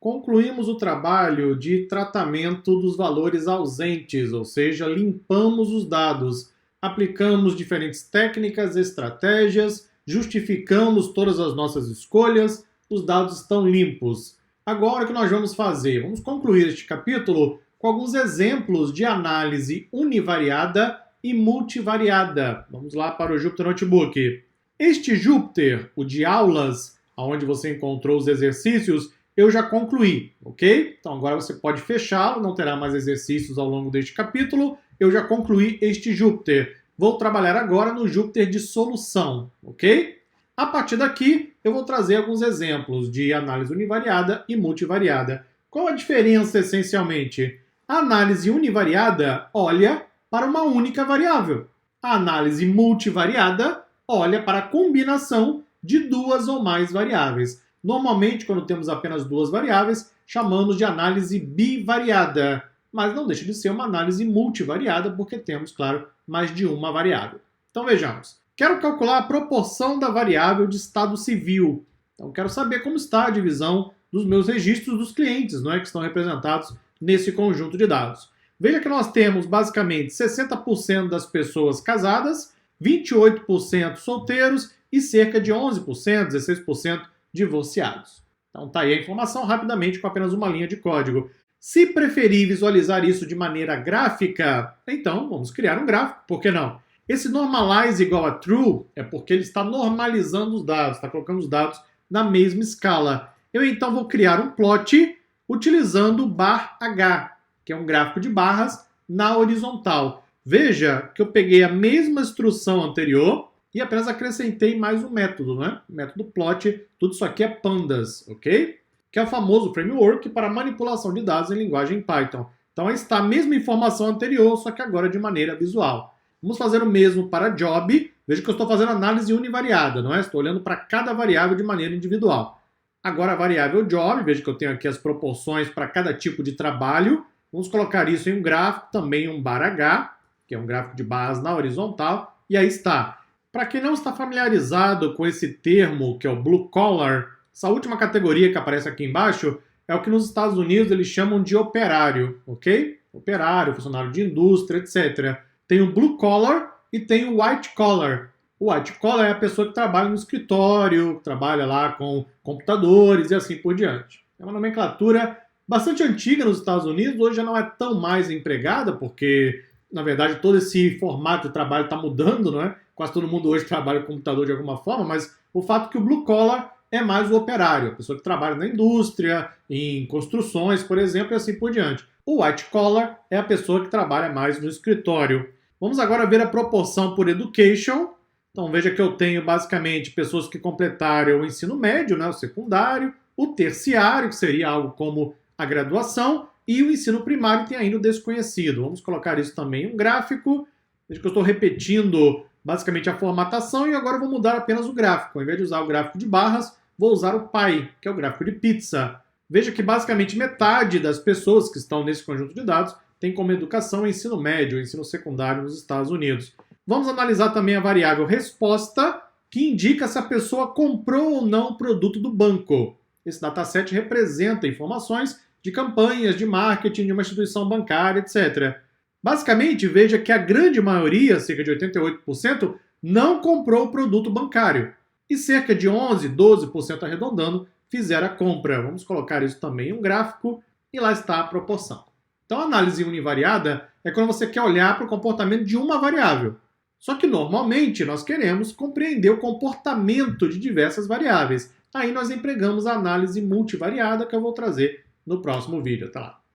concluímos o trabalho de tratamento dos valores ausentes, ou seja, limpamos os dados, aplicamos diferentes técnicas, estratégias, justificamos todas as nossas escolhas, os dados estão limpos. Agora o que nós vamos fazer? Vamos concluir este capítulo com alguns exemplos de análise univariada e multivariada. Vamos lá para o Jupyter Notebook. Este Jupyter, o de aulas, onde você encontrou os exercícios, eu já concluí, ok? Então agora você pode fechá-lo, não terá mais exercícios ao longo deste capítulo. Eu já concluí este Jupyter. Vou trabalhar agora no Jupyter de solução, ok? A partir daqui, eu vou trazer alguns exemplos de análise univariada e multivariada. Qual a diferença, essencialmente? A análise univariada olha para uma única variável. A análise multivariada olha para a combinação de duas ou mais variáveis. Normalmente, quando temos apenas duas variáveis, chamamos de análise bivariada, mas não deixa de ser uma análise multivariada, porque temos, claro, mais de uma variável. Então vejamos. Quero calcular a proporção da variável de estado civil. Então quero saber como está a divisão dos meus registros dos clientes, não é, que estão representados nesse conjunto de dados. Veja que nós temos basicamente 60% das pessoas casadas, 28% solteiros e cerca de 11%, 16% divorciados. Então tá aí a informação rapidamente com apenas uma linha de código. Se preferir visualizar isso de maneira gráfica, então vamos criar um gráfico, por que não? Esse normalize igual a true é porque ele está normalizando os dados, está colocando os dados na mesma escala. Eu então vou criar um plot utilizando o bar H, que é um gráfico de barras na horizontal. Veja que eu peguei a mesma instrução anterior e apenas acrescentei mais um método, né? O método plot, tudo isso aqui é pandas, ok? Que é o famoso framework para manipulação de dados em linguagem Python. Então aí está a mesma informação anterior, só que agora de maneira visual. Vamos fazer o mesmo para job. Veja que eu estou fazendo análise univariada, não é? Estou olhando para cada variável de maneira individual. Agora a variável job, veja que eu tenho aqui as proporções para cada tipo de trabalho. Vamos colocar isso em um gráfico, também um bar H, que é um gráfico de barras na horizontal, e aí está. Para quem não está familiarizado com esse termo, que é o blue collar, essa última categoria que aparece aqui embaixo é o que nos Estados Unidos eles chamam de operário, ok? Operário, funcionário de indústria, etc. Tem o blue collar e tem o white collar. O white collar é a pessoa que trabalha no escritório, que trabalha lá com computadores e assim por diante. É uma nomenclatura bastante antiga nos Estados Unidos, hoje já não é tão mais empregada, porque, na verdade, todo esse formato de trabalho está mudando, não é? Quase todo mundo hoje trabalha com computador de alguma forma, mas o fato é que o blue collar é mais o operário, a pessoa que trabalha na indústria, em construções, por exemplo, e assim por diante. O white collar é a pessoa que trabalha mais no escritório. Vamos agora ver a proporção por education. Então veja que eu tenho basicamente pessoas que completaram o ensino médio, né, o secundário, o terciário, que seria algo como a graduação, e o ensino primário tem ainda o desconhecido. Vamos colocar isso também em um gráfico. Veja que eu estou repetindo basicamente a formatação e agora eu vou mudar apenas o gráfico. Ao invés de usar o gráfico de barras, vou usar o pie, que é o gráfico de pizza. Veja que basicamente metade das pessoas que estão nesse conjunto de dados tem como educação o ensino médio, o ensino secundário nos Estados Unidos. Vamos analisar também a variável resposta, que indica se a pessoa comprou ou não o produto do banco. Esse dataset representa informações de campanhas de marketing de uma instituição bancária, etc. Basicamente, veja que a grande maioria, cerca de 88%, não comprou o produto bancário. E cerca de 11, 12% arredondando, fizeram a compra. Vamos colocar isso também em um gráfico e lá está a proporção. Então, a análise univariada é quando você quer olhar para o comportamento de uma variável. Só que, normalmente, nós queremos compreender o comportamento de diversas variáveis. Aí nós empregamos a análise multivariada, que eu vou trazer no próximo vídeo. Até lá!